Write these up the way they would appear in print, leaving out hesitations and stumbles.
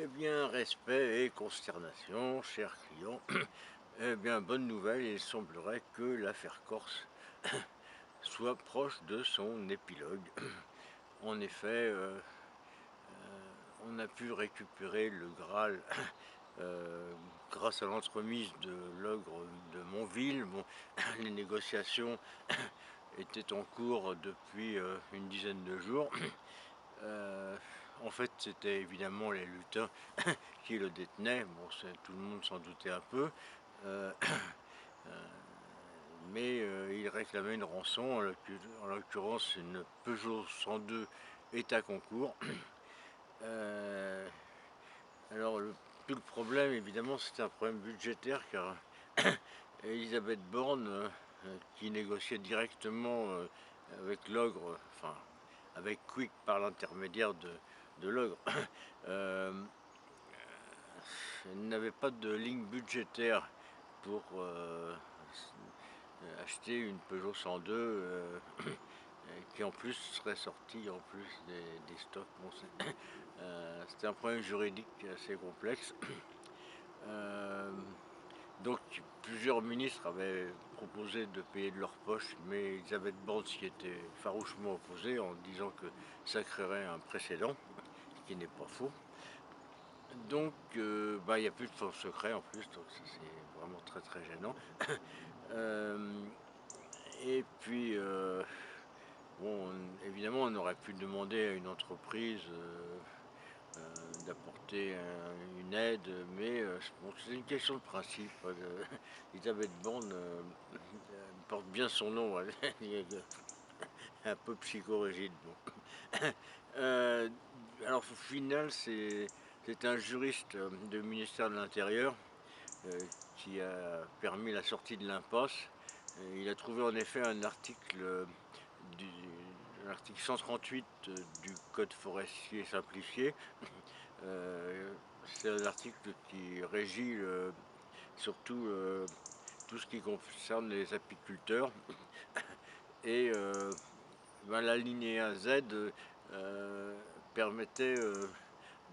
Eh bien, respect et consternation, chers clients. Eh bien, bonne nouvelle, il semblerait que l'affaire Corse soit proche de son épilogue. En effet, on a pu récupérer le Graal euh, grâce à l'entremise de l'ogre de Montville. Bon, les négociations étaient en cours depuis une dizaine de jours. Euh, En fait, c'était évidemment les lutins qui le détenaient. Bon, tout le monde s'en doutait un peu. Euh, mais il réclamait une rançon, en l'occurrence une Peugeot 102 état concours. Euh, alors, tout le problème, évidemment, c'était un problème budgétaire, car Elisabeth Borne, qui négociait directement avec l'ogre, enfin, avec Quick par l'intermédiaire de l'ogre, euh, n'avait pas de ligne budgétaire pour acheter une Peugeot 102 qui en plus serait sortie en plus des stocks. Bon, c'était un problème juridique assez complexe. Euh, donc plusieurs ministres avaient proposé de payer de leur poche, mais Elisabeth Borne s'y était farouchement opposée en disant que ça créerait un précédent, ce qui n'est pas faux. Donc, il n'y a plus de force secret en plus, donc ça c'est vraiment très très gênant. Euh, et puis, bon, évidemment, on aurait pu demander à une entreprise d'apporter une aide, mais bon, c'est une question de principe. Elisabeth Borne porte bien son nom, elle est un peu psychorigide. Bon. Euh, alors au final, c'est un juriste du ministère de l'Intérieur qui a permis la sortie de l'impasse. Il a trouvé en effet un article du l'article 138 du Code forestier simplifié. C'est un article qui régit surtout tout ce qui concerne les apiculteurs. Et l'alinéa Z euh, permettait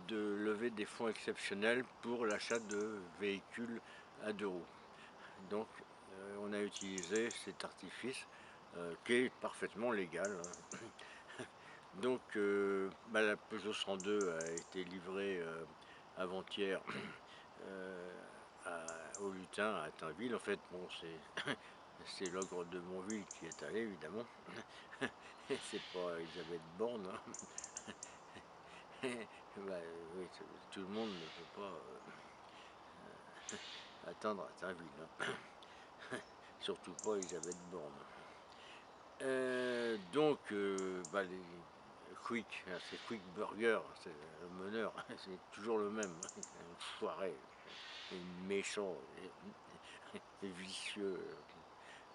de lever des fonds exceptionnels pour l'achat de véhicules à 2 roues. Donc on a utilisé cet artifice qui est parfaitement légal. Donc la Peugeot 102 a été livrée avant-hier au lutin à Tainville. En fait, bon, c'est l'ogre de Montville qui est allé, évidemment. C'est pas Elisabeth Borne. Bah, oui, tout le monde ne peut pas atteindre à Tainville. Surtout pas Elisabeth Borne. Les Quick, c'est Quick Burger, c'est le meneur, c'est toujours le même, un foiré, méchant, et vicieux.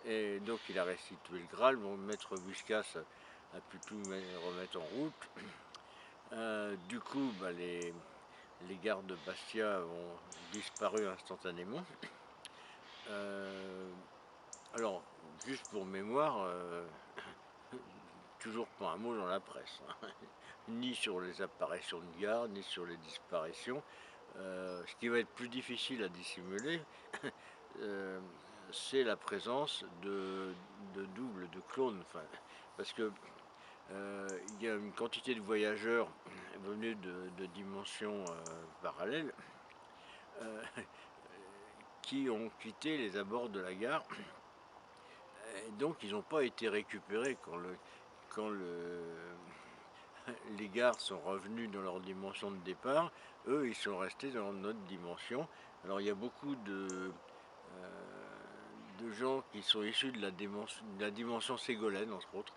Et donc il a restitué le Graal, mon maître Whiskas a pu tout remettre en route. Du coup, les gardes de Bastia ont disparu instantanément. Euh, alors, juste pour mémoire, toujours pas un mot dans la presse, hein. Ni sur les apparitions de garde, ni sur les disparitions. Ce qui va être plus difficile à dissimuler, euh, c'est la présence de doubles, de clones. Enfin, parce que il y a une quantité de voyageurs venus de dimensions parallèles qui ont quitté les abords de la gare. Et donc ils n'ont pas été récupérés quand les gares sont revenus dans leur dimension de départ. Eux, ils sont restés dans notre dimension. Alors il y a beaucoup de gens qui sont issus de la dimension ségolène, entre autres.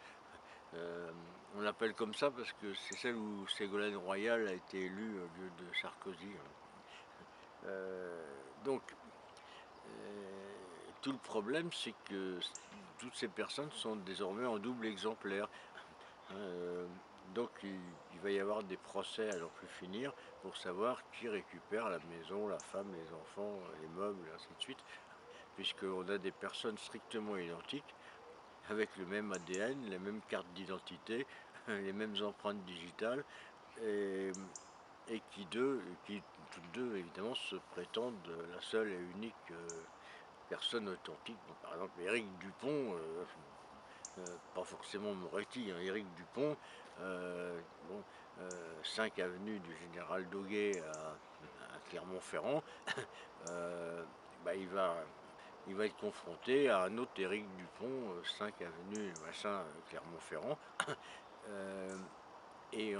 Euh, on l'appelle comme ça parce que c'est celle où Ségolène Royal a été élue au lieu de Sarkozy. Euh, donc, tout le problème, c'est que toutes ces personnes sont désormais en double exemplaire. Euh, donc, il va y avoir des procès à n'en plus finir pour savoir qui récupère la maison, la femme, les enfants, les meubles, et ainsi de suite. Puisqu'on a des personnes strictement identiques, avec le même ADN, les mêmes cartes d'identité, les mêmes empreintes digitales. Et et qui toutes deux évidemment se prétendent la seule et unique personne authentique. Bon, par exemple, Éric Dupont, pas forcément Moretti, hein, Éric Dupont, bon, 5 avenue du Général Doguet à Clermont-Ferrand, euh, bah, il va être confronté à un autre Éric Dupont, 5 avenue machin Clermont-Ferrand, et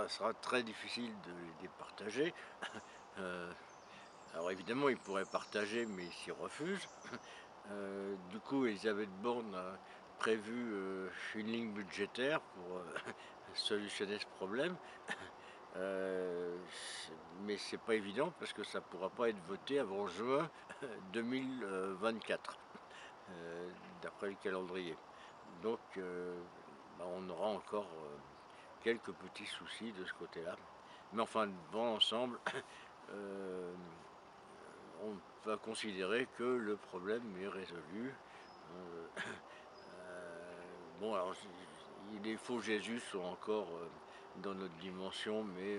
sera très difficile de les départager. Euh, alors évidemment, il pourrait partager, mais il s'y refuse. Du coup, Elisabeth Borne a prévu une ligne budgétaire pour solutionner ce problème. Mais c'est pas évident parce que ça pourra pas être voté avant juin 2024, d'après le calendrier. Donc, bah, on aura encore quelques petits soucis de ce côté-là. Mais enfin, dans l'ensemble, on va considérer que le problème est résolu. Bon, alors, les faux Jésus sont encore dans notre dimension, mais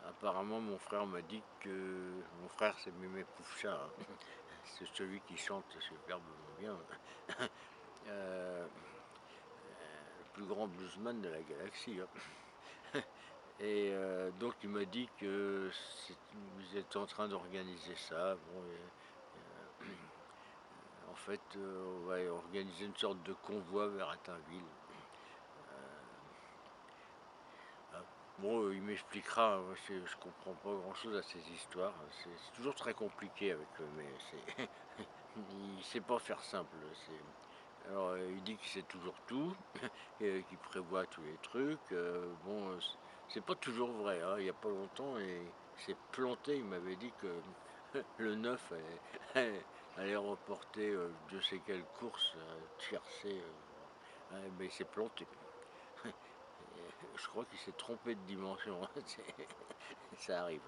apparemment mon frère m'a dit que... Mon frère, c'est Mémé Poufcha, hein. C'est celui qui chante superbement bien. Le plus grand bluesman de la galaxie, hein. Et donc il m'a dit que vous êtes en train d'organiser ça. Bon, en fait, on va organiser une sorte de convoi vers Attainville. Bon, il m'expliquera, je comprends pas grand chose à ces histoires. C'est toujours très compliqué avec eux, mais il sait pas faire simple. Alors, il dit qu'il sait toujours tout, et qu'il prévoit tous les trucs. Bon, c'est pas toujours vrai, hein. Il y a pas longtemps, et il s'est planté. Il m'avait dit que le 9 allait reporter je sais quelle course à tiercé. Mais il s'est planté. Je crois qu'il s'est trompé de dimension. Ça arrive.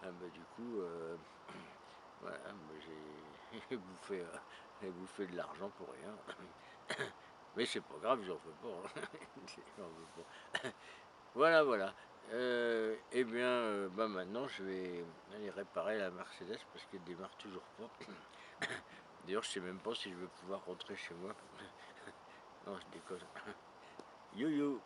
Bah, du coup, voilà, j'ai bouffé de l'argent pour rien. Mais c'est pas grave, j'en veux pas, hein. J'en veux pas. Voilà, voilà. Eh bien, bah maintenant, je vais aller réparer la Mercedes parce qu'elle démarre toujours pas. D'ailleurs, je sais même pas si je vais pouvoir rentrer chez moi. Non, je déconne. Yo yo.